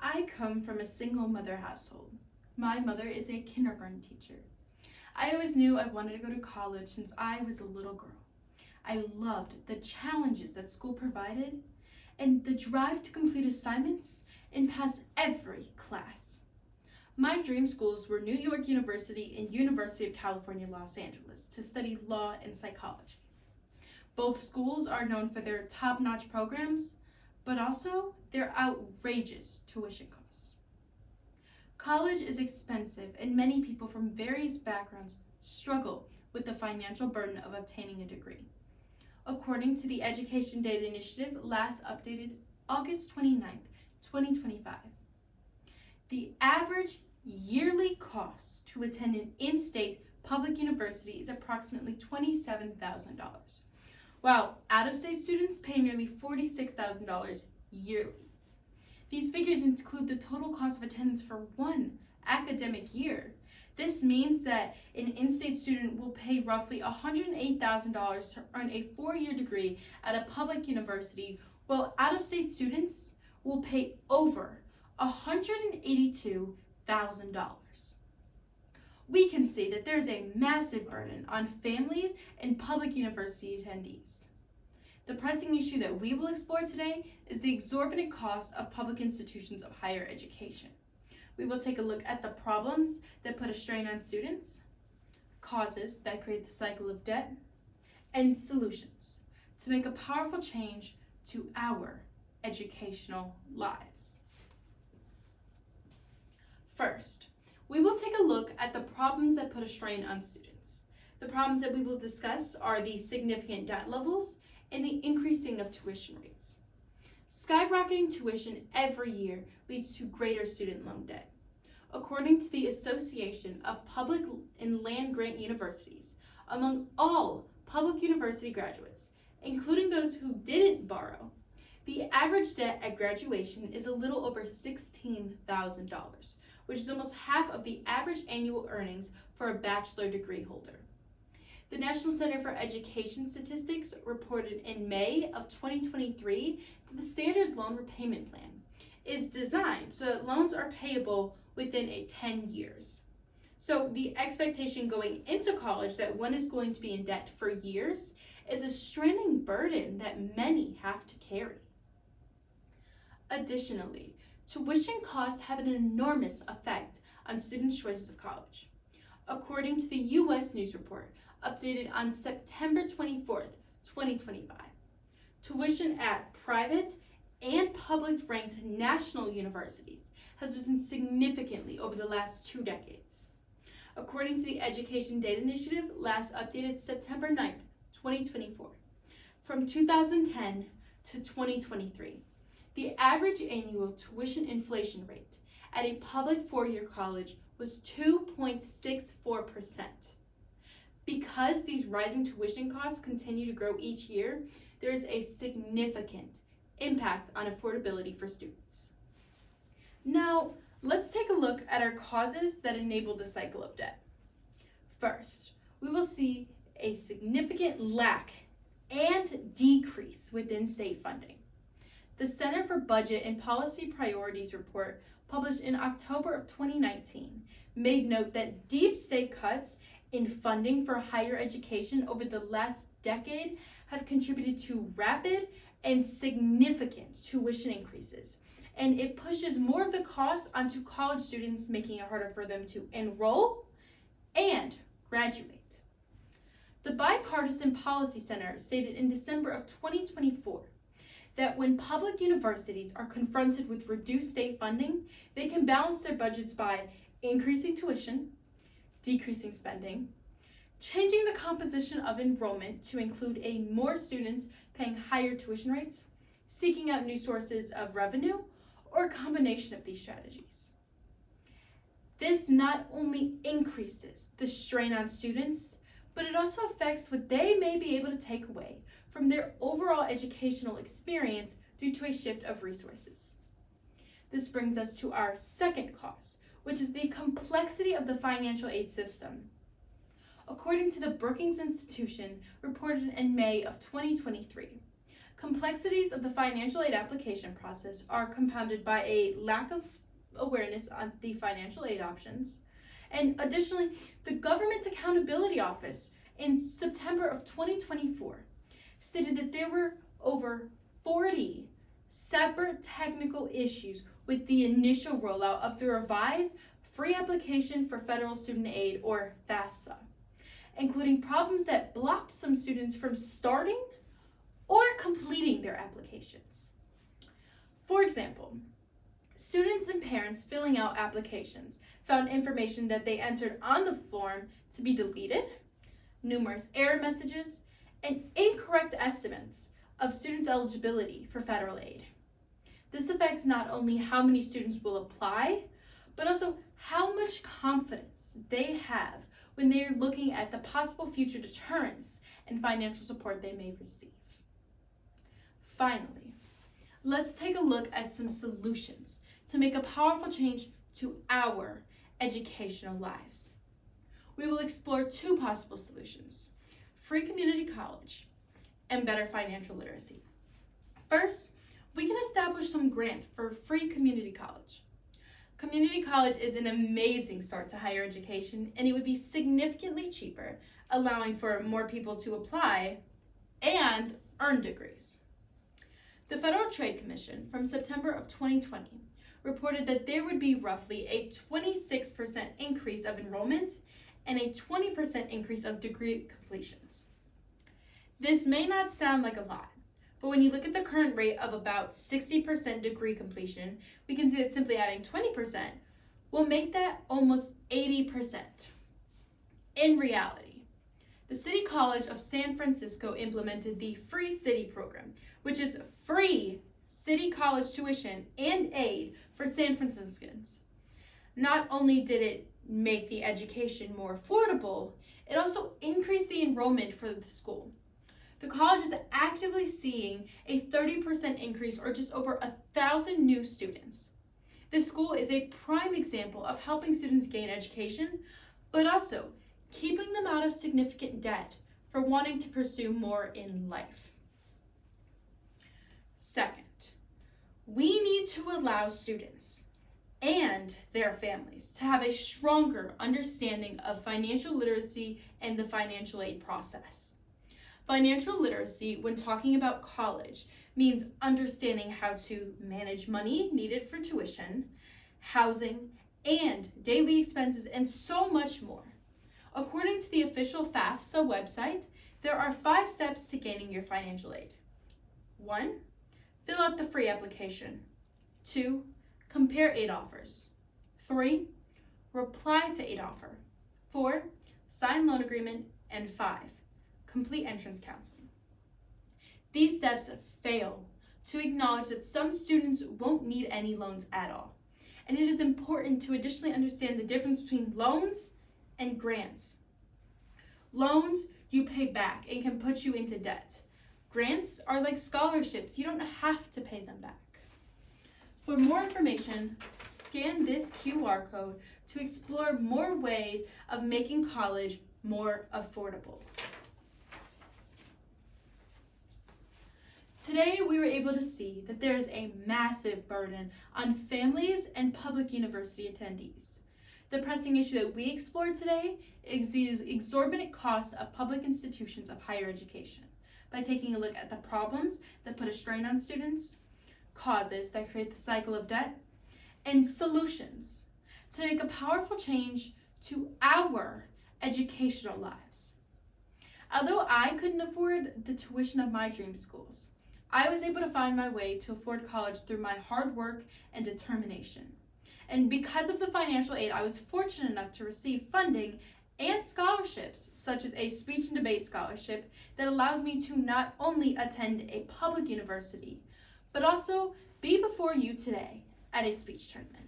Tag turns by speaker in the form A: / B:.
A: I come from a single mother household. My mother is a kindergarten teacher. I always knew I wanted to go to college since I was a little girl. I loved the challenges that school provided and the drive to complete assignments and pass every class. My dream schools were New York University and University of California, Los Angeles to study law and psychology. Both schools are known for their top-notch programs, but also their outrageous tuition costs. College is expensive, and many people from various backgrounds struggle with the financial burden of obtaining a degree. According to the Education Data Initiative, last updated August 29th, 2025, the average yearly cost to attend an in-state public university is approximately $27,000, while out-of-state students pay nearly $46,000 yearly. These figures include the total cost of attendance for one academic year. This means that an in-state student will pay roughly $108,000 to earn a 4-year degree at a public university, while out-of-state students will pay over $182,000. We can see that there's a massive burden on families and public university attendees. The pressing issue that we will explore today is the exorbitant cost of public institutions of higher education. We will take a look at the problems that put a strain on students, causes that create the cycle of debt, and solutions to make a powerful change to our educational lives. First, we will take a look at the problems that put a strain on students. The problems that we will discuss are the significant debt levels and the increasing of tuition rates. Skyrocketing tuition every year leads to greater student loan debt. According to the Association of Public and Land-Grant Universities, among all public university graduates, including those who didn't borrow, the average debt at graduation is a little over $16,000, which is almost half of the average annual earnings for a bachelor degree holder. The National Center for Education Statistics reported in May of 2023 that the standard loan repayment plan is designed so that loans are payable within 10 years. So the expectation going into college that one is going to be in debt for years is a straining burden that many have to carry. Additionally, tuition costs have an enormous effect on students' choices of college. According to the U.S. News Report, updated on September 24th, 2025, tuition at private and public ranked national universities has risen significantly over the last 2 decades. According to the Education Data Initiative, last updated September 9th, 2024, from 2010 to 2023, the average annual tuition inflation rate at a public 4-year college was 2.64%. Because these rising tuition costs continue to grow each year, there is a significant impact on affordability for students. Now, let's take a look at our causes that enable the cycle of debt. First, we will see a significant lack and decrease within state funding. The Center for Budget and Policy Priorities report, published in October of 2019, made note that deep state cuts in funding for higher education over the last decade have contributed to rapid and significant tuition increases, and it pushes more of the cost onto college students, making it harder for them to enroll and graduate. The Bipartisan Policy Center stated in December of 2024 that when public universities are confronted with reduced state funding, they can balance their budgets by increasing tuition, decreasing spending, changing the composition of enrollment to include more students paying higher tuition rates, seeking out new sources of revenue, or a combination of these strategies. This not only increases the strain on students, but it also affects what they may be able to take away from their overall educational experience due to a shift of resources. This brings us to our second cause, which is the complexity of the financial aid system. According to the Brookings Institution, reported in May of 2023, Complexities of the financial aid application process are compounded by a lack of awareness on the financial aid options. And additionally, the Government Accountability Office in September of 2024 stated that there were over 40 separate technical issues with the initial rollout of the revised Free Application for Federal Student Aid, or FAFSA, including problems that blocked some students from starting or completing their applications. For example, students and parents filling out applications found information that they entered on the form to be deleted, numerous error messages, and incorrect estimates of students' eligibility for federal aid. This affects not only how many students will apply, but also how much confidence they have when they are looking at the possible future deterrence and financial support they may receive. Finally, let's take a look at some solutions to make a powerful change to our educational lives. We will explore two possible solutions: free community college and better financial literacy. First, we can establish some grants for free community college. Community college is an amazing start to higher education, and it would be significantly cheaper, allowing for more people to apply and earn degrees. The Federal Trade Commission from September of 2020 reported that there would be roughly a 26% increase of enrollment and a 20% increase of degree completions. This may not sound like a lot, but when you look at the current rate of about 60% degree completion, we can see that simply adding 20% will make that almost 80%. In reality, the City College of San Francisco implemented the Free City program, which is free city college tuition and aid for San Franciscans. Not only did it make the education more affordable, it also increased the enrollment for the school. The college is actively seeing a 30% increase, or just over 1,000 new students. This school is a prime example of helping students gain education, but also keeping them out of significant debt for wanting to pursue more in life. Second, we need to allow students and their families to have a stronger understanding of financial literacy and the financial aid process. Financial literacy, when talking about college, means understanding how to manage money needed for tuition, housing, and daily expenses, and so much more. According to the official FAFSA website, there are 5 steps to gaining your financial aid. 1. Fill out the free application. 2. Compare aid offers. 3. Reply to aid offer. 4. Sign loan agreement. And 5. Complete entrance counseling. These steps fail to acknowledge that some students won't need any loans at all. And it is important to additionally understand the difference between loans and grants. Loans you pay back and can put you into debt. Grants are like scholarships. You don't have to pay them back. For more information, scan this QR code to explore more ways of making college more affordable. Today, we were able to see that there is a massive burden on families and public university attendees. The pressing issue that we explored today is the exorbitant costs of public institutions of higher education, by taking a look at the problems that put a strain on students, causes that create the cycle of debt, and solutions to make a powerful change to our educational lives. Although I couldn't afford the tuition of my dream schools, I was able to find my way to afford college through my hard work and determination. And because of the financial aid, I was fortunate enough to receive funding and scholarships, such as a speech and debate scholarship that allows me to not only attend a public university, but also be before you today at a speech tournament.